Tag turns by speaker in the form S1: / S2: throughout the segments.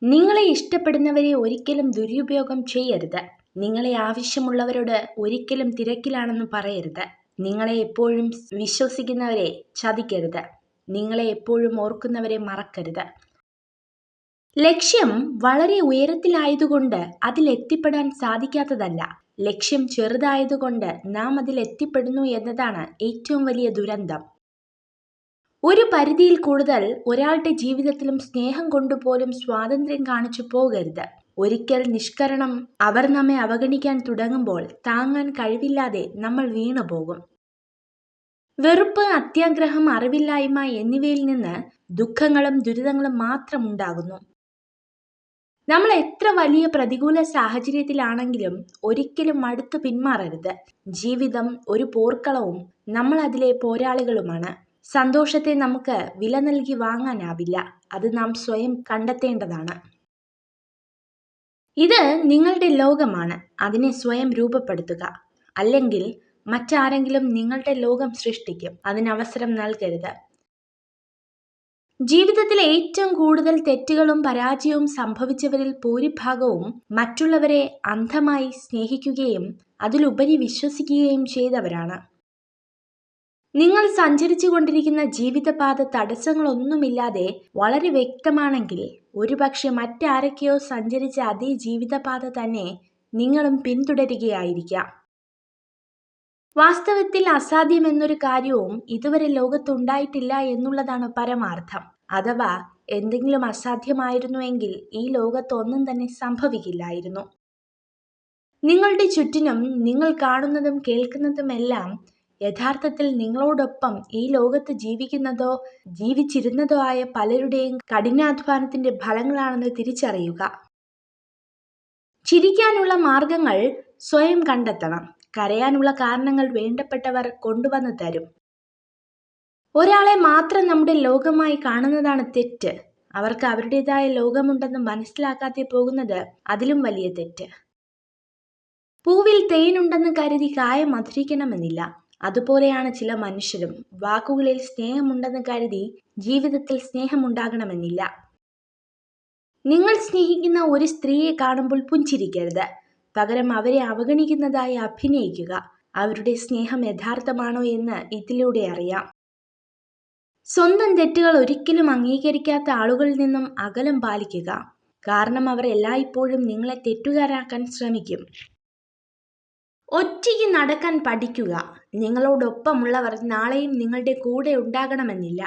S1: നിങ്ങളെ ഇഷ്ടപ്പെടുന്നവരെ ഒരിക്കലും ദുരുപയോഗം ചെയ്യരുത്. നിങ്ങളെ ആവശ്യമുള്ളവരോട് ഒരിക്കലും തിരക്കിലാണെന്ന് പറയരുത്. നിങ്ങളെ എപ്പോഴും വിശ്വസിക്കുന്നവരെ ചതിക്കരുത്. നിങ്ങളെ എപ്പോഴും ഓർക്കുന്നവരെ മറക്കരുത്. ലക്ഷ്യം വളരെ ഉയരത്തിലായതുകൊണ്ട് അതിലെത്തിപ്പെടാൻ സാധിക്കാത്തതല്ല. ലക്ഷ്യം ചെറുതായതുകൊണ്ട് നാം അതിലെത്തിപ്പെടുന്നു എന്നതാണ് ഏറ്റവും വലിയ ദുരന്തം. ഒരു പരിധിയിൽ കൂടുതൽ ഒരാളുടെ ജീവിതത്തിലും സ്നേഹം കൊണ്ടുപോലും സ്വാതന്ത്ര്യം കാണിച്ചു പോകരുത്. ഒരിക്കൽ നിഷ്കരണം അവർ നമ്മെ അവഗണിക്കാൻ തുടങ്ങുമ്പോൾ താങ്ങാൻ കഴിവില്ലാതെ നമ്മൾ വീണുപോകും. വെറുപ്പ്, അത്യാഗ്രഹം, അറിവില്ലായ്മ എന്നിവയിൽ നിന്ന് ദുഃഖങ്ങളും ദുരിതങ്ങളും മാത്രം ഉണ്ടാകുന്നു. നമ്മൾ എത്ര വലിയ പ്രതികൂല സാഹചര്യത്തിലാണെങ്കിലും ഒരിക്കലും മടുത്തു പിന്മാറരുത്. ജീവിതം ഒരു പോർക്കളവും നമ്മൾ അതിലെ പോരാളികളുമാണ്. സന്തോഷത്തെ നമുക്ക് വില നൽകി വാങ്ങാനാവില്ല. അത് നാം സ്വയം കണ്ടെത്തേണ്ടതാണ്. ഇത് നിങ്ങളുടെ ലോകമാണ്. അതിനെ സ്വയം രൂപപ്പെടുത്തുക. അല്ലെങ്കിൽ മറ്റാരെങ്കിലും നിങ്ങളുടെ ലോകം സൃഷ്ടിക്കും. അതിനവസരം നൽകരുത്. ജീവിതത്തിൽ ഏറ്റവും കൂടുതൽ തെറ്റുകളും പരാജയവും സംഭവിച്ചവരിൽ ഭൂരിഭാഗവും മറ്റുള്ളവരെ അന്ധമായി സ്നേഹിക്കുകയും അതിലുപരി വിശ്വസിക്കുകയും ചെയ്തവരാണ്. നിങ്ങൾ സഞ്ചരിച്ചു കൊണ്ടിരിക്കുന്ന ജീവിതപാത തടസ്സങ്ങളൊന്നുമില്ലാതെ വളരെ വ്യക്തമാണെങ്കിൽ ഒരുപക്ഷെ മറ്റാരൊക്കെയോ സഞ്ചരിച്ച അതേ ജീവിതപാത തന്നെ നിങ്ങളും പിന്തുടരുകയായിരിക്കാം. വാസ്തവത്തിൽ അസാധ്യമെന്നൊരു കാര്യവും ഇതുവരെ ലോകത്തുണ്ടായിട്ടില്ല എന്നുള്ളതാണ് പരമാർത്ഥം. അഥവാ എന്തെങ്കിലും അസാധ്യമായിരുന്നുവെങ്കിൽ ഈ ലോകത്ത് ഒന്നും തന്നെ സംഭവിക്കില്ലായിരുന്നു. നിങ്ങളുടെ ചുറ്റിനും നിങ്ങൾ കാണുന്നതും കേൾക്കുന്നതുമെല്ലാം യഥാർത്ഥത്തിൽ നിങ്ങളോടൊപ്പം ഈ ലോകത്ത് ജീവിക്കുന്നതോ ജീവിച്ചിരുന്നതോ ആയ പലരുടെയും കഠിനാധ്വാനത്തിന്റെ ഫലങ്ങളാണെന്ന് തിരിച്ചറിയുക. ചിരിക്കാനുള്ള മാർഗങ്ങൾ സ്വയം കണ്ടെത്തണം. കരയാനുള്ള കാരണങ്ങൾ വേണ്ടപ്പെട്ടവർ കൊണ്ടുവന്ന് തരും. ഒരാളെ മാത്രം നമ്മുടെ ലോകമായി കാണുന്നതാണ് തെറ്റ്. അവർക്ക് അവരുടേതായ ലോകമുണ്ടെന്ന് മനസ്സിലാക്കാതെ പോകുന്നത് അതിലും വലിയ തെറ്റ്. പൂവിൽ തേനുണ്ടെന്ന് കരുതി കായ മധുരിക്കണമെന്നില്ല. അതുപോലെയാണ് ചില മനുഷ്യരും. വാക്കുകളിൽ സ്നേഹമുണ്ടെന്ന് കരുതി ജീവിതത്തിൽ സ്നേഹമുണ്ടാകണമെന്നില്ല. നിങ്ങൾ സ്നേഹിക്കുന്ന ഒരു സ്ത്രീയെ കാണുമ്പോൾ പുഞ്ചിരിക്കരുത്. പകരം അവരെ അവഗണിക്കുന്നതായി അഭിനയിക്കുക. അവരുടെ സ്നേഹം യഥാർത്ഥമാണോ എന്ന് ഇതിലൂടെ അറിയാം. സ്വന്തം തെറ്റുകൾ ഒരിക്കലും അംഗീകരിക്കാത്ത ആളുകളിൽ നിന്നും അകലം പാലിക്കുക. കാരണം അവർ എല്ലായ്പ്പോഴും നിങ്ങളെ തെറ്റുകാരാക്കാൻ ശ്രമിക്കും. ഒറ്റയ്ക്ക് നടക്കാൻ പഠിക്കുക. നിങ്ങളോടൊപ്പമുള്ളവർ നാളെയും നിങ്ങളുടെ കൂടെ ഉണ്ടാകണമെന്നില്ല.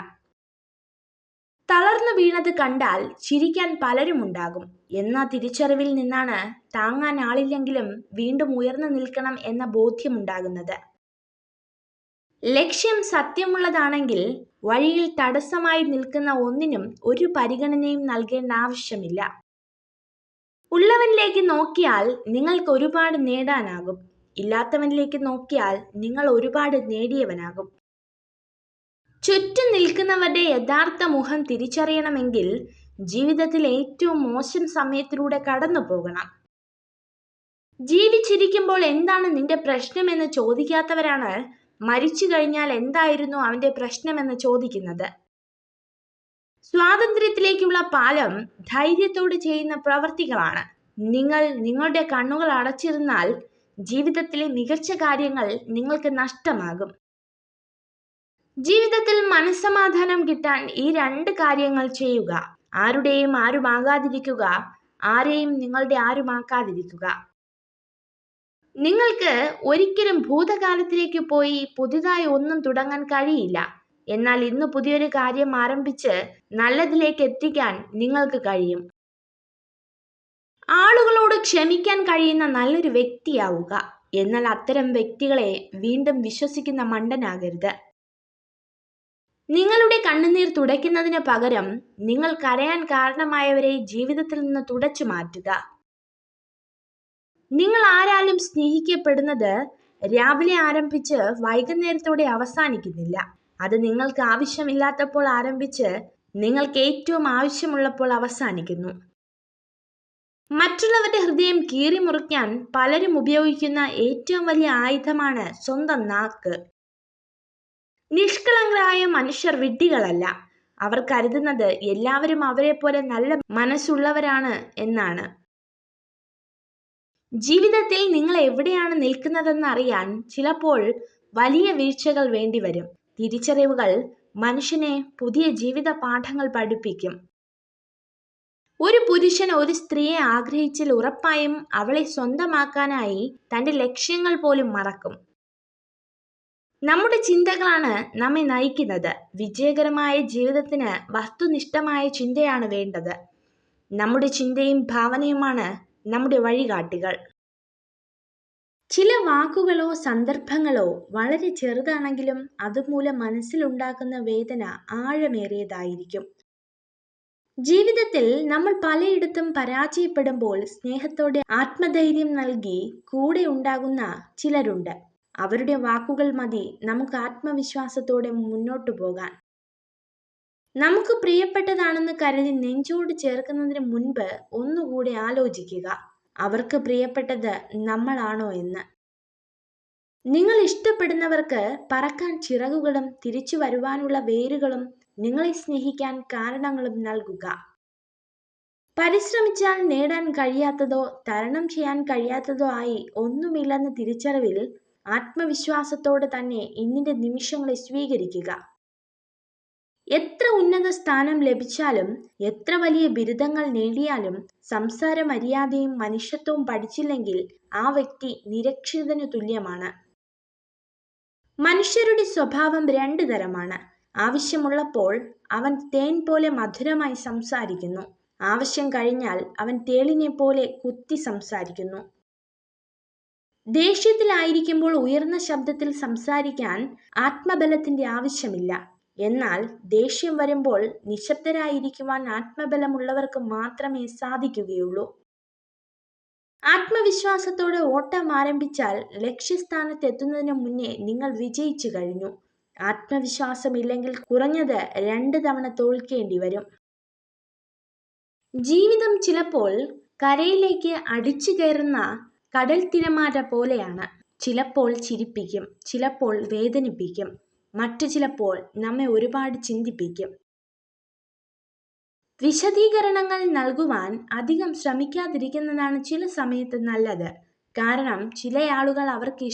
S1: തളർന്നു വീണത് കണ്ടാൽ ചിരിക്കാൻ പലരും ഉണ്ടാകും. എന്ന തിരിച്ചറിവിൽ നിന്നാണ് താങ്ങാൻ ആളില്ലെങ്കിലും വീണ്ടും ഉയർന്നു നിൽക്കണം എന്ന ബോധ്യമുണ്ടാകുന്നത്. ലക്ഷ്യം സത്യമുള്ളതാണെങ്കിൽ വഴിയിൽ തടസ്സമായി നിൽക്കുന്ന ഒന്നിനും ഒരു പരിഗണനയും നൽകേണ്ട ആവശ്യമില്ല. ഉള്ളവനിലേക്ക് നോക്കിയാൽ നിങ്ങൾക്ക് ഒരുപാട് നേടാനാകും. ഇല്ലാത്തവനിലേക്ക് നോക്കിയാൽ നിങ്ങൾ ഒരുപാട് നേടിയവനാകും. ചുറ്റും നിൽക്കുന്നവരുടെ യഥാർത്ഥ മുഖം തിരിച്ചറിയണമെങ്കിൽ ജീവിതത്തിൽ ഏറ്റവും മോശം സമയത്തിലൂടെ കടന്നു പോകണം. ജീവിച്ചിരിക്കുമ്പോൾ എന്താണ് നിന്റെ പ്രശ്നമെന്ന് ചോദിക്കാത്തവരാണ് മരിച്ചു കഴിഞ്ഞാൽ എന്തായിരുന്നു അവന്റെ പ്രശ്നമെന്ന് ചോദിക്കുന്നത്. സ്വാതന്ത്ര്യത്തിലേക്കുള്ള പാലം ധൈര്യത്തോടെ ചെയ്യുന്ന പ്രവർത്തികളാണ്. നിങ്ങൾ നിങ്ങളുടെ കണ്ണുകൾ അടച്ചിരുന്നാൽ ജീവിതത്തിലെ മികച്ച കാര്യങ്ങൾ നിങ്ങൾക്ക് നഷ്ടമാകും. ജീവിതത്തിൽ മനസ്സമാധാനം കിട്ടാൻ ഈ 2 കാര്യങ്ങൾ ചെയ്യുക. ആരുടെയും ആരുമാകാതിരിക്കുക. ആരെയും നിങ്ങളുടെ ആരുമാക്കാതിരിക്കുക. നിങ്ങൾക്ക് ഒരിക്കലും ഭൂതകാലത്തിലേക്ക് പോയി പുതിയതായി ഒന്നും തുടങ്ങാൻ കഴിയില്ല. എന്നാൽ ഇന്ന് പുതിയൊരു കാര്യം ആരംഭിച്ച് നല്ലതിലേക്ക് എത്തിക്കാൻ നിങ്ങൾക്ക് കഴിയും. ആളുകളോട് ക്ഷമിക്കാൻ കഴിയുന്ന നല്ലൊരു വ്യക്തിയാവുക. എന്നാൽ അത്തരം വ്യക്തികളെ വീണ്ടും വിശ്വസിക്കുന്ന മണ്ടനാകരുത്. നിങ്ങളുടെ കണ്ണുനീർ തുടയ്ക്കുന്നതിന് പകരം നിങ്ങൾ കരയാൻ കാരണമായവരെ ജീവിതത്തിൽ നിന്ന് തുടച്ചു മാറ്റുക. നിങ്ങൾ ആരാലും സ്നേഹിക്കപ്പെടുന്നത് രാവിലെ ആരംഭിച്ച് വൈകുന്നേരത്തോടെ അവസാനിക്കുന്നില്ല. അത് നിങ്ങൾക്ക് ആവശ്യമില്ലാത്തപ്പോൾ ആരംഭിച്ച് നിങ്ങൾക്ക് ഏറ്റവും ആവശ്യമുള്ളപ്പോൾ അവസാനിക്കുന്നു. മറ്റുള്ളവരുടെ ഹൃദയം കീറിമുറിക്കാൻ പലരും ഉപയോഗിക്കുന്ന ഏറ്റവും വലിയ ആയുധമാണ് സ്വന്തം നാക്ക്. നിഷ്കളങ്കരായ മനുഷ്യർ വിഡ്ഢികളല്ല. അവർ കരുതുന്നത് എല്ലാവരും അവരെ പോലെ നല്ല മനസ്സുള്ളവരാണ് എന്നാണ്. ജീവിതത്തിൽ നിങ്ങൾ എവിടെയാണ് നിൽക്കുന്നതെന്ന് അറിയാൻ ചിലപ്പോൾ വലിയ വീഴ്ചകൾ വേണ്ടിവരും. തിരിച്ചറിവുകൾ മനുഷ്യനെ പുതിയ ജീവിത പാഠങ്ങൾ പഠിപ്പിക്കും. ഒരു പുരുഷൻ ഒരു സ്ത്രീയെ ആഗ്രഹിച്ചാൽ ഉറപ്പായും അവളെ സ്വന്തമാക്കാനായി തന്റെ ലക്ഷ്യങ്ങൾ പോലും മറക്കും. നമ്മുടെ ചിന്തകളാണ് നമ്മെ നയിക്കുന്നത്. വിജയകരമായ ജീവിതത്തിന് വസ്തുനിഷ്ഠമായ ചിന്തയാണ് വേണ്ടത്. നമ്മുടെ ചിന്തയും ഭാവനയുമാണ് നമ്മുടെ വഴികാട്ടികൾ. ചില വാക്കുകളോ സന്ദർഭങ്ങളോ വളരെ ചെറുതാണെങ്കിലും അതുമൂലം മനസ്സിലുണ്ടാക്കുന്ന വേദന ആഴമേറിയതായിരിക്കും. ജീവിതത്തിൽ നമ്മൾ പലയിടത്തും പരാജയപ്പെടുമ്പോൾ സ്നേഹത്തോടെ ആത്മധൈര്യം നൽകി കൂടെ ഉണ്ടാകുന്ന ചിലരുണ്ട്. അവരുടെ വാക്കുകൾ മതി നമുക്ക് ആത്മവിശ്വാസത്തോടെ മുന്നോട്ടു പോകാൻ. നമുക്ക് പ്രിയപ്പെട്ടതാണെന്ന് കരുതി നെഞ്ചോട് ചേർക്കുന്നതിന് മുൻപ് ഒന്നുകൂടി ആലോചിക്കുക, അവർക്ക് പ്രിയപ്പെട്ടത് നമ്മളാണോ എന്ന്. നിങ്ങൾ ഇഷ്ടപ്പെടുന്നവർക്ക് പറക്കാൻ ചിറകുകളും തിരിച്ചു വരുവാനുള്ള വേരുകളും നിങ്ങളെ സ്നേഹിക്കാൻ കാരണങ്ങളും നൽകുക. പരിശ്രമിച്ചാൽ നേടാൻ കഴിയാത്തതോ തരണം ചെയ്യാൻ കഴിയാത്തതോ ആയി ഒന്നുമില്ലെന്ന തിരിച്ചറിവിൽ ആത്മവിശ്വാസത്തോടെ തന്നെ ഇന്നിന്റെ നിമിഷങ്ങളെ സ്വീകരിക്കുക. എത്ര ഉന്നത സ്ഥാനം ലഭിച്ചാലും എത്ര വലിയ ബിരുദങ്ങൾ നേടിയാലും സംസാര മര്യാദയും മനുഷ്യത്വവും പഠിച്ചില്ലെങ്കിൽ ആ വ്യക്തി നിരക്ഷിതനു തുല്യമാണ്. മനുഷ്യരുടെ സ്വഭാവം രണ്ടു തരമാണ്. ആവശ്യമുള്ളപ്പോൾ അവൻ തേൻ പോലെ മധുരമായി സംസാരിക്കുന്നു. ആവശ്യം കഴിഞ്ഞാൽ അവൻ തേളിനെ പോലെ കുത്തി സംസാരിക്കുന്നു. ദേഷ്യത്തിലായിരിക്കുമ്പോൾ ഉയർന്ന ശബ്ദത്തിൽ സംസാരിക്കാൻ ആത്മബലത്തിന്റെ ആവശ്യമില്ല. എന്നാൽ ദേഷ്യം വരുമ്പോൾ നിശബ്ദരായിരിക്കുവാൻ ആത്മബലമുള്ളവർക്ക് മാത്രമേ സാധിക്കുകയുള്ളൂ. ആത്മവിശ്വാസത്തോടെ ഓട്ടം ആരംഭിച്ചാൽ ലക്ഷ്യസ്ഥാനത്ത് എത്തുന്നതിന് മുന്നേ നിങ്ങൾ വിജയിച്ചു കഴിഞ്ഞു. ആത്മവിശ്വാസമില്ലെങ്കിൽ കുറഞ്ഞത് 2 തവണ തോൽക്കേണ്ടി വരും. ജീവിതം ചിലപ്പോൾ കരയിലേക്ക് അടിച്ചു കയറുന്ന കടൽ തിരമാല പോലെയാണ്. ചിലപ്പോൾ ചിരിപ്പിക്കും, ചിലപ്പോൾ വേദനിപ്പിക്കും, മറ്റു ചിലപ്പോൾ നമ്മെ ഒരുപാട് ചിന്തിപ്പിക്കും. വിശദീകരണങ്ങൾ നൽകുവാൻ അധികം ശ്രമിക്കാതിരിക്കുന്നതാണ് ചില സമയത്ത് നല്ലത്. കാരണം ചില ആളുകൾ അവർക്ക്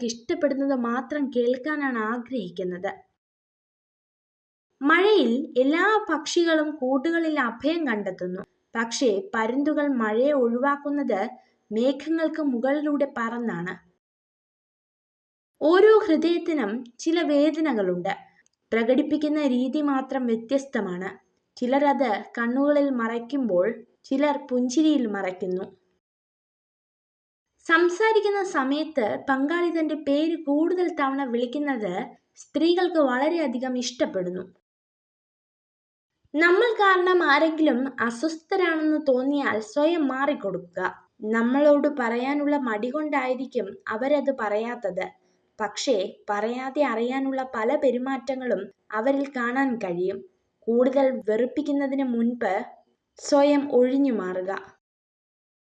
S1: ഇഷ്ടപ്പെടുന്നത് മാത്രം കേൾക്കാനാണ് ആഗ്രഹിക്കുന്നത്. മഴയിൽ എല്ലാ പക്ഷികളും കൂടുകളിൽ അഭയം കണ്ടെത്തുന്നു. പക്ഷേ പരുന്തുകൾ മഴയെ ഒഴിവാക്കുന്നത് മേഘങ്ങൾക്ക് മുകളിലൂടെ പറന്നാണ്. ഓരോ ഹൃദയത്തിനും ചില വേദനകളുണ്ട്. പ്രകടിപ്പിക്കുന്ന രീതി മാത്രം വ്യത്യസ്തമാണ്. ചിലർ അത് കണ്ണുകളിൽ മറയ്ക്കുമ്പോൾ ചിലർ പുഞ്ചിരിയിൽ മറയ്ക്കുന്നു. സംസാരിക്കുന്ന സമയത്ത് പങ്കാളി തന്റെ പേര് കൂടുതൽ തവണ വിളിക്കുന്നത് സ്ത്രീകൾക്ക് വളരെയധികം ഇഷ്ടപ്പെടുന്നു. നമ്മൾ കാരണം ആരെങ്കിലും അസ്വസ്ഥരാണെന്ന് തോന്നിയാൽ സ്വയം മാറിക്കൊടുക്കുക. നമ്മളോട് പറയാനുള്ള മടി കൊണ്ടായിരിക്കും അവരത് പറയാത്തത്. പക്ഷേ പറയാതെ അറിയാനുള്ള പല പെരുമാറ്റങ്ങളും അവരിൽ കാണാൻ കഴിയും. കൂടുതൽ വെറുപ്പിക്കുന്നതിന് മുൻപ് സ്വയം ഒഴിഞ്ഞു മാറുക.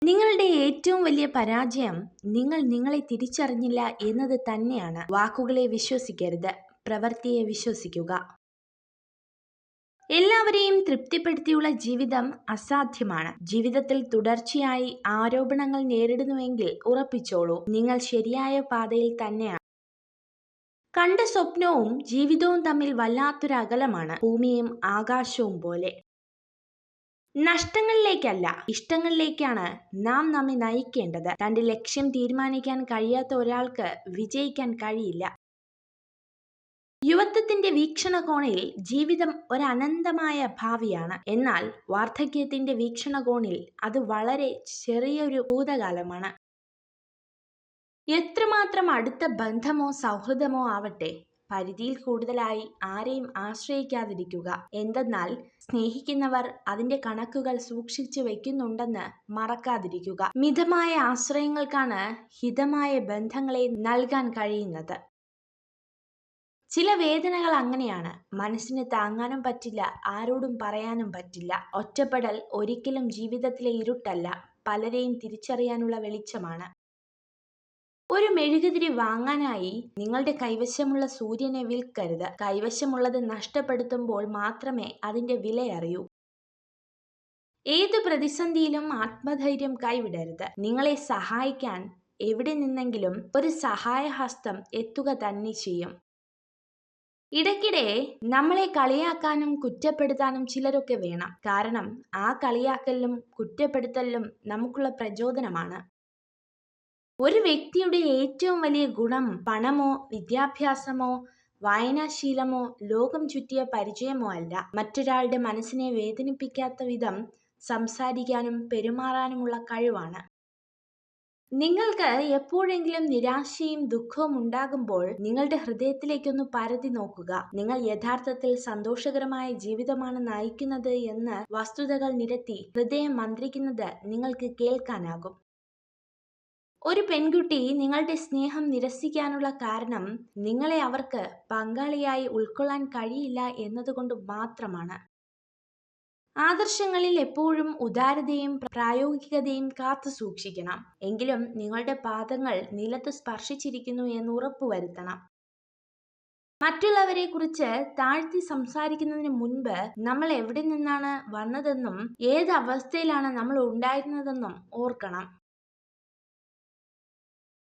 S1: നിങ്ങളുടെ ഏറ്റവും വലിയ പരാജയം നിങ്ങൾ നിങ്ങളെ തിരിച്ചറിഞ്ഞില്ല എന്നത് തന്നെയാണ്. വാക്കുകളെ വിശ്വസിക്കരുത്, പ്രവൃത്തിയെ വിശ്വസിക്കുക. എല്ലാവരെയും തൃപ്തിപ്പെടുത്തിയുള്ള ജീവിതം അസാധ്യമാണ്. ജീവിതത്തിൽ തുടർച്ചയായി ആരോപണങ്ങൾ നേരിടുന്നുവെങ്കിൽ ഉറപ്പിച്ചോളൂ, നിങ്ങൾ ശരിയായ പാതയിൽ തന്നെയാണ്. കണ്ട സ്വപ്നവും ജീവിതവും തമ്മിൽ വല്ലാത്തൊരു അകലമാണ്, ഭൂമിയും ആകാശവും പോലെ. നഷ്ടങ്ങളിലേക്കല്ല, ഇഷ്ടങ്ങളിലേക്കാണ് നാം നമ്മെ നയിക്കേണ്ടത്. തന്റെ ലക്ഷ്യം തീരുമാനിക്കാൻ കഴിയാത്ത ഒരാൾക്ക് വിജയിക്കാൻ കഴിയില്ല. യുവത്വത്തിന്റെ വീക്ഷണകോണിൽ ജീവിതം ഒരനന്തമായ ഭാവിയാണ്. എന്നാൽ വാർദ്ധക്യത്തിന്റെ വീക്ഷണകോണിൽ അത് വളരെ ചെറിയൊരു ഭൂതകാലമാണ്. എത്രമാത്രം അടുത്ത ബന്ധമോ സൗഹൃദമോ ആവട്ടെ, പരിധിയിൽ കൂടുതലായി ആരെയും ആശ്രയിക്കാതിരിക്കുക. എന്തെന്നാൽ സ്നേഹിക്കുന്നവർ അതിന്റെ കണക്കുകൾ സൂക്ഷിച്ചു വെക്കുന്നുണ്ടെന്ന് മറക്കാതിരിക്കുക. മിതമായ ആശ്രയങ്ങൾക്കാണ് ഹിതമായ ബന്ധങ്ങളെ നൽകാൻ കഴിയുന്നത്. ചില വേദനകൾ അങ്ങനെയാണ്, മനസ്സിന് താങ്ങാനും പറ്റില്ല, ആരോടും പറയാനും പറ്റില്ല. ഒറ്റപ്പെടൽ ഒരിക്കലും ജീവിതത്തിലെ ഇരുട്ടല്ല, പലരെയും തിരിച്ചറിയാനുള്ള വെളിച്ചമാണ്. ഒരു മെഴുകുതിരി വാങ്ങാനായി നിങ്ങളുടെ കൈവശമുള്ള സൂര്യനെ വിൽക്കരുത്. കൈവശമുള്ളത് നഷ്ടപ്പെടുത്തുമ്പോൾ മാത്രമേ അതിന്റെ വില അറിയൂ. ഏതു പ്രതിസന്ധിയിലും ആത്മധൈര്യം കൈവിടരുത്. നിങ്ങളെ സഹായിക്കാൻ എവിടെ നിന്നെങ്കിലും ഒരു സഹായഹസ്തം എത്തുക തന്നെ ചെയ്യും. ഇടയ്ക്കിടെ നമ്മളെ കളിയാക്കാനും കുറ്റപ്പെടുത്താനും ചിലരൊക്കെ വേണം. കാരണം ആ കളിയാക്കലിലും കുറ്റപ്പെടുത്തലിലും നമുക്കുള്ള പ്രചോദനമാണ്. ഒരു വ്യക്തിയുടെ ഏറ്റവും വലിയ ഗുണം പണമോ വിദ്യാഭ്യാസമോ വായനാശീലമോ ലോകം ചുറ്റിയ പരിചയമോ അല്ല, മറ്റൊരാളുടെ മനസ്സിനെ വേദനിപ്പിക്കാത്ത വിധം സംസാരിക്കാനും പെരുമാറാനുമുള്ള കഴിവാണ്. നിങ്ങൾക്ക് എപ്പോഴെങ്കിലും നിരാശയും ദുഃഖവും ഉണ്ടാകുമ്പോൾ നിങ്ങളുടെ ഹൃദയത്തിലേക്കൊന്ന് പരതി നോക്കുക. നിങ്ങൾ യഥാർത്ഥത്തിൽ സന്തോഷകരമായ ജീവിതമാണ് നയിക്കുന്നത് എന്ന് വസ്തുതകൾ നിരത്തി ഹൃദയം മന്ത്രിക്കുന്നത് നിങ്ങൾക്ക് കേൾക്കാനാകും. ഒരു പെൺകുട്ടി നിങ്ങളുടെ സ്നേഹം നിരസിക്കാനുള്ള കാരണം നിങ്ങളെ അവർക്ക് പങ്കാളിയായി ഉൾക്കൊള്ളാൻ കഴിയില്ല എന്നതുകൊണ്ട് മാത്രമാണ്. ആദർശങ്ങളിൽ എപ്പോഴും ഉദാരതയും പ്രായോഗികതയും കാത്തു സൂക്ഷിക്കണം. എങ്കിലും നിങ്ങളുടെ പാദങ്ങൾ നിലത്ത് സ്പർശിച്ചിരിക്കുന്നു എന്ന് ഉറപ്പുവരുത്തണം. മറ്റുള്ളവരെ കുറിച്ച് താഴ്ത്തി സംസാരിക്കുന്നതിന് മുൻപ് നമ്മൾ എവിടെ നിന്നാണ് വന്നതെന്നും ഏത് അവസ്ഥയിലാണ് നമ്മൾ ഉണ്ടായിരുന്നതെന്നും ഓർക്കണം.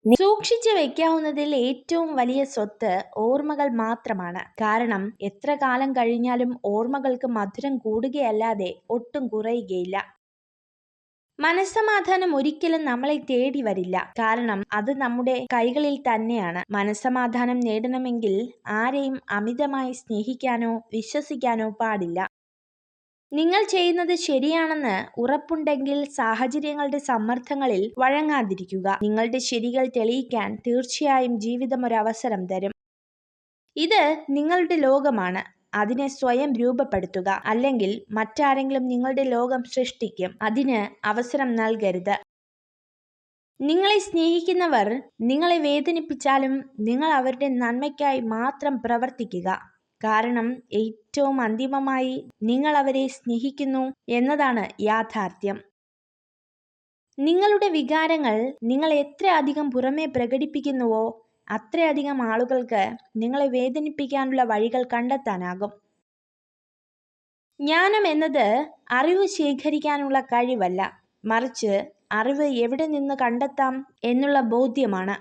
S1: സൂക്ഷിച്ചു വെക്കാവുന്നതിൽ ഏറ്റവും വലിയ സ്വത്ത് ഓർമ്മകൾ മാത്രമാണ്. കാരണം എത്ര കാലം കഴിഞ്ഞാലും ഓർമ്മകൾക്ക് മധുരം കൂടുകയല്ലാതെ ഒട്ടും കുറയുകയില്ല. മനസ്സമാധാനം ഒരിക്കലും നമ്മളെ തേടി വരില്ല. കാരണം അത് നമ്മുടെ കൈകളിൽ തന്നെയാണ്. മനസ്സമാധാനം നേടണമെങ്കിൽ ആരെയും അമിതമായി സ്നേഹിക്കാനോ വിശ്വസിക്കാനോ പാടില്ല. നിങ്ങൾ ചെയ്യുന്നത് ശരിയാണെന്ന് ഉറപ്പുണ്ടെങ്കിൽ സാഹചര്യങ്ങളുടെ സമ്മർദ്ദങ്ങളിൽ വഴങ്ങാതിരിക്കുക. നിങ്ങളുടെ ശരികൾ തെളിയിക്കാൻ തീർച്ചയായും ജീവിതം ഒരു അവസരം തരും. ഇത് നിങ്ങളുടെ ലോകമാണ്. അതിനെ സ്വയം രൂപപ്പെടുത്തുക. അല്ലെങ്കിൽ മറ്റാരെങ്കിലും നിങ്ങളുടെ ലോകം സൃഷ്ടിക്കും. അതിന് അവസരം നൽകരുത്. നിങ്ങളെ സ്നേഹിക്കുന്നവർ നിങ്ങളെ വേദനിപ്പിച്ചാലും നിങ്ങൾ അവരുടെ നന്മയ്ക്കായി മാത്രം പ്രവർത്തിക്കുക. കാരണം ഏറ്റവും അന്തിമമായി നിങ്ങൾ അവരെ സ്നേഹിക്കുന്നു എന്നതാണ് യാഥാർത്ഥ്യം. നിങ്ങളുടെ വികാരങ്ങൾ നിങ്ങൾ എത്ര അധികം പുറമേ പ്രകടിപ്പിക്കുന്നുവോ അത്രയധികം ആളുകൾക്ക് നിങ്ങളെ വേദനിപ്പിക്കാനുള്ള വഴികൾ കണ്ടെത്താനാകും. ജ്ഞാനം എന്നത് അറിവ് ശേഖരിക്കാനുള്ള കഴിവല്ല, മറിച്ച് അറിവ് എവിടെ നിന്ന് കണ്ടെത്താം എന്നുള്ള ബോധ്യമാണ്.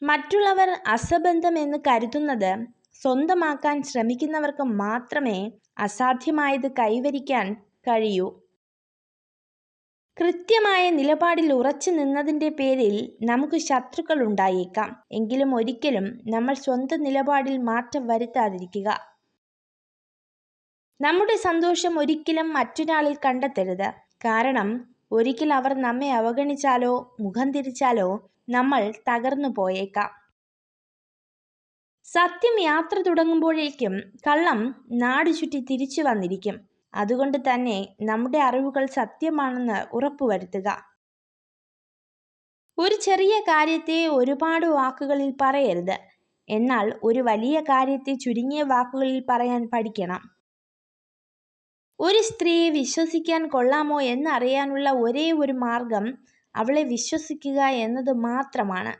S1: മറ്റുള്ളവർ അസംബന്ധം എന്ന് കരുതുന്നത് സ്വന്തമാക്കാൻ ശ്രമിക്കുന്നവർക്ക് മാത്രമേ അസാധ്യമായത് കൈവരിക്കാൻ കഴിയൂ. കൃത്യമായ നിലപാടിൽ ഉറച്ചു നിന്നതിൻ്റെ പേരിൽ നമുക്ക് ശത്രുക്കൾ ഉണ്ടായേക്കാം. എങ്കിലും ഒരിക്കലും നമ്മൾ സ്വന്തം നിലപാടിൽ മാറ്റം വരുത്താതിരിക്കുക. നമ്മുടെ സന്തോഷം ഒരിക്കലും മറ്റൊരാളിൽ കണ്ടെത്തരുത്. കാരണം ഒരിക്കൽ അവർ നമ്മെ അവഗണിച്ചാലോ മുഖം തിരിച്ചാലോ നമ്മൾ തകർന്നു പോയേക്കാം. സത്യം യാത്ര തുടങ്ങുമ്പോഴേക്കും കള്ളം നാടു ചുറ്റി തിരിച്ചു വന്നിരിക്കും. അതുകൊണ്ട് തന്നെ നമ്മുടെ അറിവുകൾ സത്യമാണെന്ന് ഉറപ്പുവരുത്തുക. ഒരു ചെറിയ കാര്യത്തെ ഒരുപാട് വാക്കുകളിൽ പറയരുത്. എന്നാൽ ഒരു വലിയ കാര്യത്തെ ചുരുങ്ങിയ വാക്കുകളിൽ പറയാൻ പഠിക്കണം. ഒരു സ്ത്രീയെ വിശ്വസിക്കാൻ കൊള്ളാമോ എന്നറിയാനുള്ള ഒരേ ഒരു മാർഗം അവളെ വിശ്വസിക്കുക എന്നത് മാത്രമാണ്.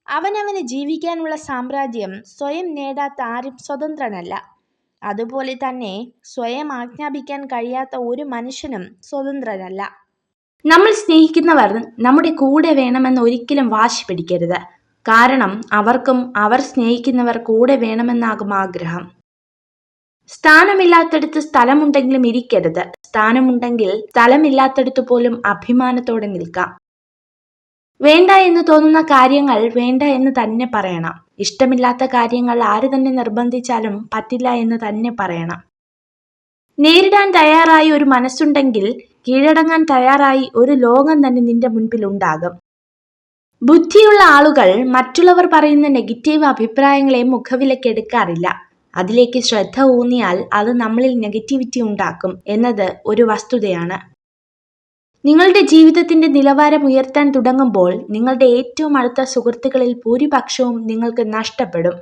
S1: അവനവന് ജീവിക്കാനുള്ള സാമ്രാജ്യം സ്വയം നേടാത്ത ആരും സ്വതന്ത്രനല്ല. അതുപോലെ തന്നെ സ്വയം ആജ്ഞാപിക്കാൻ കഴിയാത്ത ഒരു മനുഷ്യനും സ്വതന്ത്രനല്ല. നമ്മൾ സ്നേഹിക്കുന്നവർ നമ്മുടെ കൂടെ വേണമെന്ന് ഒരിക്കലും വാശി പിടിക്കരുത്. കാരണം അവർക്കും അവർ സ്നേഹിക്കുന്നവർ കൂടെ വേണമെന്നാകും ആഗ്രഹം. സ്ഥാനമില്ലാത്തടത്ത് സ്ഥലമുണ്ടെങ്കിലും ഇരിക്കരുത്. സ്ഥാനമുണ്ടെങ്കിൽ സ്ഥലമില്ലാത്തടത്ത് പോലും അഭിമാനത്തോടെ നിൽക്കാം. വേണ്ട എന്ന് തോന്നുന്ന കാര്യങ്ങൾ വേണ്ട എന്ന് തന്നെ പറയണം. ഇഷ്ടമില്ലാത്ത കാര്യങ്ങൾ ആര് തന്നെ നിർബന്ധിച്ചാലും പറ്റില്ല എന്ന് തന്നെ പറയണം. നേരിടാൻ തയ്യാറായി ഒരു മനസ്സുണ്ടെങ്കിൽ കീഴടങ്ങാൻ തയ്യാറായി ഒരു ലോകം തന്നെ നിന്റെ മുൻപിൽ ഉണ്ടാകും. ബുദ്ധിയുള്ള ആളുകൾ മറ്റുള്ളവർ പറയുന്ന നെഗറ്റീവ് അഭിപ്രായങ്ങളെ മുഖവിലക്കെടുക്കാറില്ല. അതിലേക്ക് ശ്രദ്ധ ഊന്നിയാൽ അത് നമ്മളിൽ നെഗറ്റിവിറ്റി ഉണ്ടാക്കും എന്നത് ഒരു വസ്തുതയാണ്. നിങ്ങളുടെ ജീവിതത്തിന്റെ നിലവാരം ഉയർത്താൻ തുടങ്ങുമ്പോൾ നിങ്ങളുടെ ഏറ്റവും അടുത്ത സുഹൃത്തുക്കളിൽ ഭൂരിപക്ഷവും നിങ്ങൾക്ക് നഷ്ടപ്പെടും.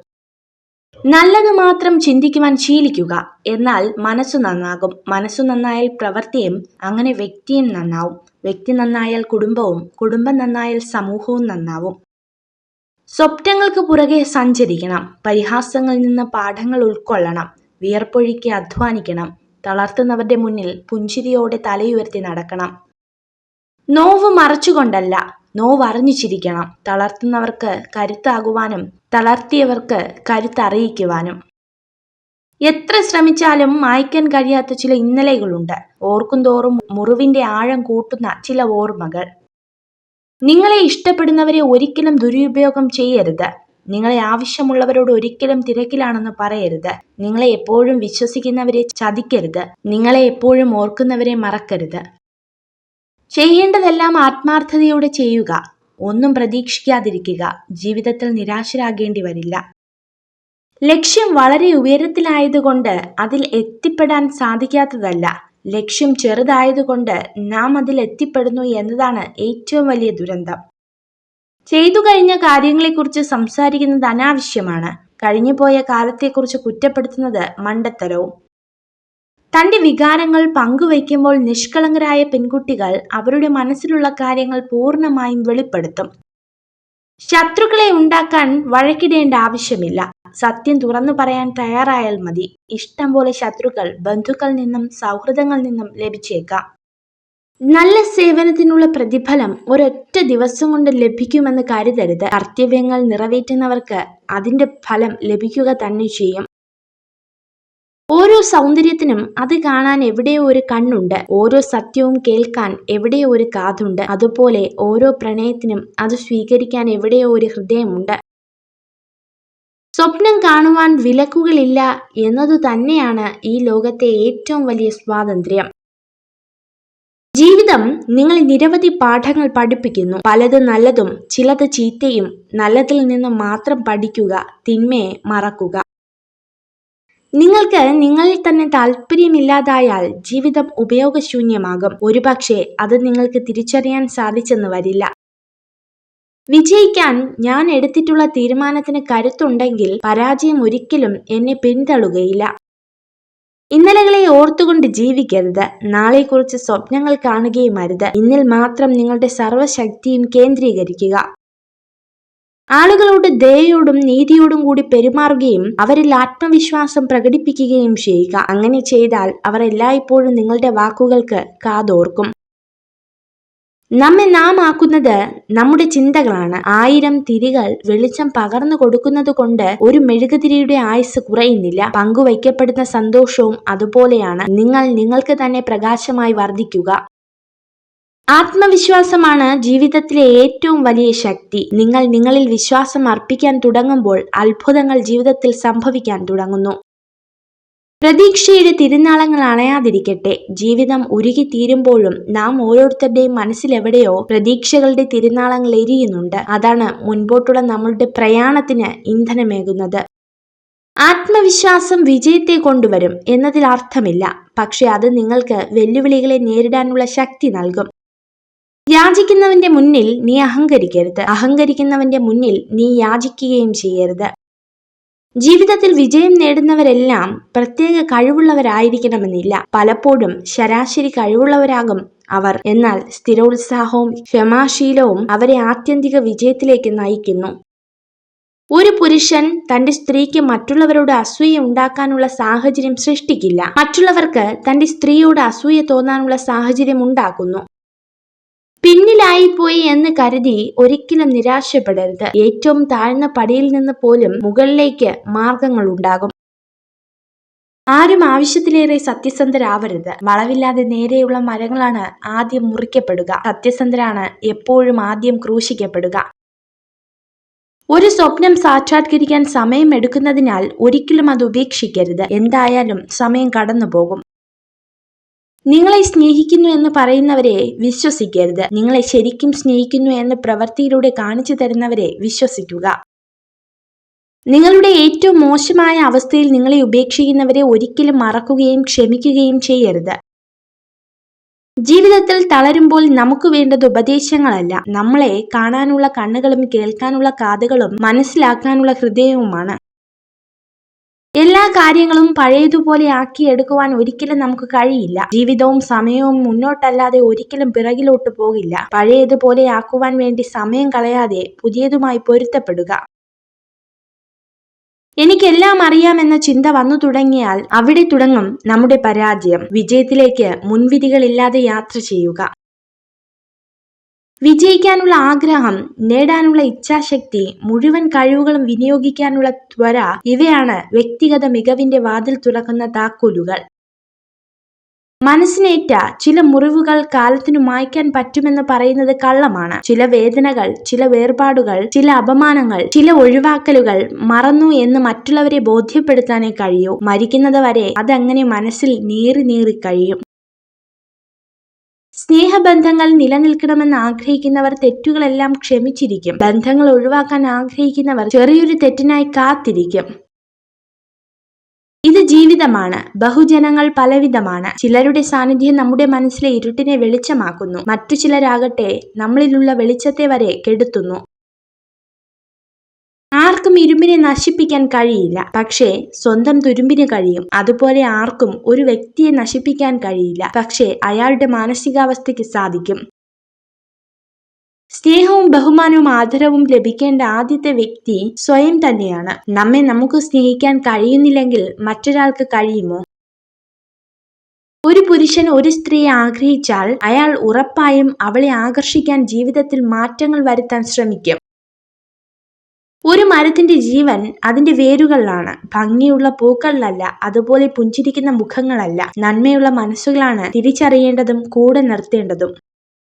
S1: നല്ലത് മാത്രം ചിന്തിക്കുവാൻ ശീലിക്കുക. എന്നാൽ മനസ്സു നന്നാകും. മനസ്സു നന്നായാൽ പ്രവൃത്തിയും അങ്ങനെ വ്യക്തിയും നന്നാവും. വ്യക്തി നന്നായാൽ കുടുംബവും, കുടുംബം നന്നായാൽ സമൂഹവും നന്നാവും. സ്വപ്നങ്ങൾക്ക് പുറകെ സഞ്ചരിക്കണം. പരിഹാസങ്ങളിൽ നിന്ന് പാഠങ്ങൾ ഉൾക്കൊള്ളണം. വിയർപ്പൊഴുക്കി അധ്വാനിക്കണം. തളർത്തുന്നവരുടെ മുന്നിൽ പുഞ്ചിരിയോടെ തലയുയർത്തി നടക്കണം. നോവ് മറച്ചുകൊണ്ടല്ല, നോവ് അറിഞ്ഞു ചിരിക്കണം. തളർത്തുന്നവർക്ക് കരുത്താകുവാനും തളർത്തിയവർക്ക് കരുത്തറിയിക്കുവാനും. എത്ര ശ്രമിച്ചാലും മായ്ക്കാൻ കഴിയാത്ത ചില ഇന്നലെകളുണ്ട്. ഓർക്കും തോറും മുറിവിന്റെ ആഴം കൂട്ടുന്ന ചില ഓർമ്മകൾ. നിങ്ങളെ ഇഷ്ടപ്പെടുന്നവരെ ഒരിക്കലും ദുരുപയോഗം ചെയ്യരുത്. നിങ്ങളെ ആവശ്യമുള്ളവരോട് ഒരിക്കലും തിരക്കിലാണെന്ന് പറയരുത്. നിങ്ങളെ എപ്പോഴും വിശ്വസിക്കുന്നവരെ ചതിക്കരുത്. നിങ്ങളെ എപ്പോഴും ഓർക്കുന്നവരെ മറക്കരുത്. ചെയ്യേണ്ടതെല്ലാം ആത്മാർത്ഥതയോടെ ചെയ്യുക. ഒന്നും പ്രതീക്ഷിക്കാതിരിക്കുക. ജീവിതത്തിൽ നിരാശരാകേണ്ടി വരില്ല. ലക്ഷ്യം വളരെ ഉയരത്തിലായതുകൊണ്ട് അതിൽ എത്തിപ്പെടാൻ സാധിക്കാത്തതല്ല. ലക്ഷ്യം ചെറുതായതുകൊണ്ട് നാം അതിൽ എത്തിപ്പെടുന്നു എന്നതാണ് ഏറ്റവും വലിയ ദുരന്തം. ചെയ്തു കഴിഞ്ഞ കാര്യങ്ങളെക്കുറിച്ച് സംസാരിക്കുന്നത് അനാവശ്യമാണ്. കഴിഞ്ഞുപോയ കാലത്തെക്കുറിച്ച് കുറ്റപ്പെടുത്തുന്നത് മണ്ടത്തരവും. തന്റെ വികാരങ്ങൾ പങ്കുവയ്ക്കുമ്പോൾ നിഷ്കളങ്കരായ പെൺകുട്ടികൾ അവരുടെ മനസ്സിലുള്ള കാര്യങ്ങൾ പൂർണ്ണമായും വെളിപ്പെടുത്തും. ശത്രുക്കളെ ഉണ്ടാക്കാൻ വഴക്കിടേണ്ട ആവശ്യമില്ല. സത്യം തുറന്നു പറയാൻ തയ്യാറായാൽ മതി. ഇഷ്ടം പോലെ ശത്രുക്കൾ ബന്ധുക്കളിൽ നിന്നും സൗഹൃദങ്ങളിൽ നിന്നും ലഭിച്ചേക്കാം. നല്ല സേവനത്തിനുള്ള പ്രതിഫലം ഒരൊറ്റ ദിവസം കൊണ്ട് ലഭിക്കുമെന്ന് കരുതരുത്. കർത്തവ്യങ്ങൾ നിറവേറ്റുന്നവർക്ക് അതിന്റെ ഫലം ലഭിക്കുക തന്നെ ചെയ്യും. ഓരോ സൗന്ദര്യത്തിനും അത് കാണാൻ എവിടെയോ ഒരു കണ്ണുണ്ട്. ഓരോ സത്യവും കേൾക്കാൻ എവിടെയോ ഒരു കാതുണ്ട്. അതുപോലെ ഓരോ പ്രണയത്തിനും അത് സ്വീകരിക്കാൻ എവിടെയോ ഒരു ഹൃദയമുണ്ട്. സ്വപ്നം കാണുവാൻ വിലക്കുകളില്ല എന്നതു തന്നെയാണ് ഈ ലോകത്തെ ഏറ്റവും വലിയ സ്വാതന്ത്ര്യം. ജീവിതം നിങ്ങളെ നിരവധി പാഠങ്ങൾ പഠിപ്പിക്കുന്നു. പലത് നല്ലതും ചിലത് ചീത്തയും. നല്ലതിൽ നിന്ന് മാത്രം പഠിക്കുക, തിന്മയെ മറക്കുക. നിങ്ങൾക്ക് നിങ്ങളിൽ തന്നെ താല്പര്യമില്ലാതായാൽ ജീവിതം ഉപയോഗശൂന്യമാകും. ഒരുപക്ഷെ അത് നിങ്ങൾക്ക് തിരിച്ചറിയാൻ സാധിച്ചെന്ന് വരില്ല. വിജയിക്കാൻ ഞാൻ എടുത്തിട്ടുള്ള തീരുമാനത്തിന് കരുത്തുണ്ടെങ്കിൽ പരാജയം ഒരിക്കലും എന്നെ പിന്തള്ളുകയില്ല. ഇന്നലകളെ ഓർത്തുകൊണ്ട് ജീവിക്കരുത്. നാളെക്കുറിച്ച് സ്വപ്നങ്ങൾ കാണുകയും അരുത്. ഇന്നിൽ മാത്രം നിങ്ങളുടെ സർവ്വശക്തിയും കേന്ദ്രീകരിക്കുക. ആളുകളോട് ദയയോടും നീതിയോടും കൂടി പെരുമാറുകയും അവരിൽ ആത്മവിശ്വാസം പ്രകടിപ്പിക്കുകയും ചെയ്യുക. അങ്ങനെ ചെയ്താൽ അവർ എല്ലായ്പ്പോഴും നിങ്ങളുടെ വാക്കുകൾക്ക് കാതോർക്കും. നമ്മെ നാം ആക്കുന്നത് നമ്മുടെ ചിന്തകളാണ്. 1000 തിരികൾ വെളിച്ചം പകർന്നു കൊടുക്കുന്നത് കൊണ്ട് ഒരു മെഴുകുതിരിയുടെ ആയുസ് കുറയുന്നില്ല. പങ്കുവയ്ക്കപ്പെടുന്ന സന്തോഷവും അതുപോലെയാണ്. നിങ്ങൾ നിങ്ങൾക്ക് തന്നെ പ്രകാശമായി വർദ്ധിക്കുക. ആത്മവിശ്വാസമാണ് ജീവിതത്തിലെ ഏറ്റവും വലിയ ശക്തി. നിങ്ങൾ നിങ്ങളിൽ വിശ്വാസം അർപ്പിക്കാൻ തുടങ്ങുമ്പോൾ അത്ഭുതങ്ങൾ ജീവിതത്തിൽ സംഭവിക്കാൻ തുടങ്ങുന്നു. പ്രതീക്ഷയുടെ തിരുനാളങ്ങൾ അണയാതിരിക്കട്ടെ. ജീവിതം ഉരുകിത്തീരുമ്പോഴും നാം ഓരോരുത്തരുടെയും മനസ്സിലെവിടെയോ പ്രതീക്ഷകളുടെ തിരുനാളങ്ങൾ എരിയുന്നുണ്ട്. അതാണ് മുൻപോട്ടുള്ള നമ്മളുടെ പ്രയാണത്തിന് ഇന്ധനമേകുന്നത്. ആത്മവിശ്വാസം വിജയത്തെ കൊണ്ടുവരും എന്നതിൽ അർത്ഥമില്ല. പക്ഷെ അത് നിങ്ങൾക്ക് വെല്ലുവിളികളെ നേരിടാനുള്ള ശക്തി നൽകും. യാചിക്കുന്നവന്റെ മുന്നിൽ നീ അഹങ്കരിക്കരുത്. അഹങ്കരിക്കുന്നവന്റെ മുന്നിൽ നീ യാചിക്കുകയും ചെയ്യരുത്. ജീവിതത്തിൽ വിജയം നേടുന്നവരെല്ലാം പ്രത്യേക കഴിവുള്ളവരായിരിക്കണമെന്നില്ല. പലപ്പോഴും ശരാശരി കഴിവുള്ളവരാകും അവർ. എന്നാൽ സ്ഥിരോത്സാഹവും ക്ഷമാശീലവും അവരെ ആത്യന്തിക വിജയത്തിലേക്ക് നയിക്കുന്നു. ഒരു പുരുഷൻ തന്റെ സ്ത്രീക്ക് മറ്റുള്ളവരോട് അസൂയ ഉണ്ടാക്കാനുള്ള സാഹചര്യം സൃഷ്ടിക്കില്ല. മറ്റുള്ളവർക്ക് തന്റെ സ്ത്രീയോട് അസൂയ തോന്നാനുള്ള സാഹചര്യം ഉണ്ടാക്കുന്നു. പിന്നിലായിപ്പോയി എന്ന് കരുതി ഒരിക്കലും നിരാശപ്പെടരുത്. ഏറ്റവും താഴ്ന്ന പടിയിൽ നിന്ന് പോലും മുകളിലേക്ക് മാർഗങ്ങൾ ഉണ്ടാകും. ആരും ആവശ്യത്തിലേറെ സത്യസന്ധരാവരുത്. വളവില്ലാതെ നേരെയുള്ള മരങ്ങളാണ് ആദ്യം മുറിക്കപ്പെടുക. സത്യസന്ധരാണ് എപ്പോഴും ആദ്യം ക്രൂശിക്കപ്പെടുക. ഒരു സ്വപ്നം സാക്ഷാത്കരിക്കാൻ സമയം എടുക്കുന്നതിനാൽ ഒരിക്കലും അത് ഉപേക്ഷിക്കരുത്. എന്തായാലും സമയം കടന്നുപോകും. നിങ്ങളെ സ്നേഹിക്കുന്നു എന്ന് പറയുന്നവരെ വിശ്വസിക്കരുത്. നിങ്ങളെ ശരിക്കും സ്നേഹിക്കുന്നു എന്ന് പ്രവൃത്തിയിലൂടെ കാണിച്ചു തരുന്നവരെ വിശ്വസിക്കുക. നിങ്ങളുടെ ഏറ്റവും മോശമായ അവസ്ഥയിൽ നിങ്ങളെ ഉപേക്ഷിക്കുന്നവരെ ഒരിക്കലും മറക്കുകയും ക്ഷമിക്കുകയും ചെയ്യരുത്. ജീവിതത്തിൽ തളരുമ്പോൾ നമുക്ക് വേണ്ടത് ഉപദേശങ്ങളല്ല, നമ്മളെ കാണാനുള്ള കണ്ണുകളും കേൾക്കാനുള്ള കാതുകളും മനസ്സിലാക്കാനുള്ള ഹൃദയവുമാണ്. എല്ലാ കാര്യങ്ങളും പഴയതുപോലെ ആക്കിയെടുക്കുവാൻ ഒരിക്കലും നമുക്ക് കഴിയില്ല. ജീവിതവും സമയവും മുന്നോട്ടല്ലാതെ ഒരിക്കലും പിറകിലോട്ട് പോകില്ല. പഴയതുപോലെ ആക്കുവാൻ വേണ്ടി സമയം കളയാതെ പുതിയതുമായി പൊരുത്തപ്പെടുക. എനിക്കെല്ലാം അറിയാമെന്ന ചിന്ത വന്നു തുടങ്ങിയാൽ അവിടെ തുടങ്ങും നമ്മുടെ പരാജയം. വിജയത്തിലേക്ക് മുൻവിധികളില്ലാതെ യാത്ര ചെയ്യുക. വിജയിക്കാനുള്ള ആഗ്രഹം, നേടാനുള്ള ഇച്ഛാശക്തി, മുഴുവൻ കഴിവുകളും വിനിയോഗിക്കാനുള്ള ത്വര, ഇവയാണ് വ്യക്തിഗത മികവിന്റെ വാതിൽ തുറക്കുന്ന താക്കോലുകൾ. മനസ്സിനേറ്റ ചില മുറിവുകൾ കാലത്തിനു മായ്ക്കാൻ പറ്റുമെന്ന് പറയുന്നത് കള്ളമാണ്. ചില വേദനകൾ, ചില വേർപാടുകൾ, ചില അപമാനങ്ങൾ, ചില ഒഴിവാക്കലുകൾ മറന്നു എന്ന് മറ്റുള്ളവരെ ബോധ്യപ്പെടുത്താനേ കഴിയൂ. മരിക്കുന്നത് വരെ അതങ്ങനെ മനസ്സിൽ നീറി നീറി കഴിയും. സ്നേഹബന്ധങ്ങൾ നിലനിൽക്കണമെന്ന് ആഗ്രഹിക്കുന്നവർ തെറ്റുകളെല്ലാം ക്ഷമിച്ചിരിക്കും. ബന്ധങ്ങൾ ഒഴിവാക്കാൻ ആഗ്രഹിക്കുന്നവർ ചെറിയൊരു തെറ്റിനായി കാത്തിരിക്കും. ഇത് ജീവിതമാണ്. ബഹുജനങ്ങൾ പലവിധമാണ്. ചിലരുടെ സാന്നിധ്യം നമ്മുടെ മനസ്സിലെ ഇരുട്ടിനെ വെളിച്ചമാക്കുന്നു. മറ്റു ചിലരാകട്ടെ നമ്മളിലുള്ള വെളിച്ചത്തെ വരെ കെടുത്തുന്നു. ആർക്കും ഇരുമ്പിനെ നശിപ്പിക്കാൻ കഴിയില്ല, പക്ഷേ സ്വന്തം തുരുമ്പിന് കഴിയും. അതുപോലെ ആർക്കും ഒരു വ്യക്തിയെ നശിപ്പിക്കാൻ കഴിയില്ല, പക്ഷേ അയാളുടെ മാനസികാവസ്ഥയ്ക്ക് സാധിക്കും. സ്നേഹവും ബഹുമാനവും ആദരവും ലഭിക്കേണ്ട ആദ്യത്തെ വ്യക്തി സ്വയം തന്നെയാണ്. നമ്മെ നമുക്ക് സ്നേഹിക്കാൻ കഴിയുന്നില്ലെങ്കിൽ മറ്റൊരാൾക്ക് കഴിയുമോ? ഒരു പുരുഷൻ ഒരു സ്ത്രീയെ ആഗ്രഹിച്ചാൽ അയാൾ ഉറപ്പായും അവളെ ആകർഷിക്കാൻ ജീവിതത്തിൽ മാറ്റങ്ങൾ വരുത്താൻ ശ്രമിക്കും. ഒരു മരത്തിന്റെ ജീവൻ അതിന്റെ വേരുകളിലാണ്, ഭംഗിയുള്ള പൂക്കളിലല്ല. അതുപോലെ പുഞ്ചിരിക്കുന്ന മുഖങ്ങളല്ല, നന്മയുള്ള മനസ്സുകളാണ് തിരിച്ചറിയേണ്ടതും കൂടെ നിർത്തേണ്ടതും.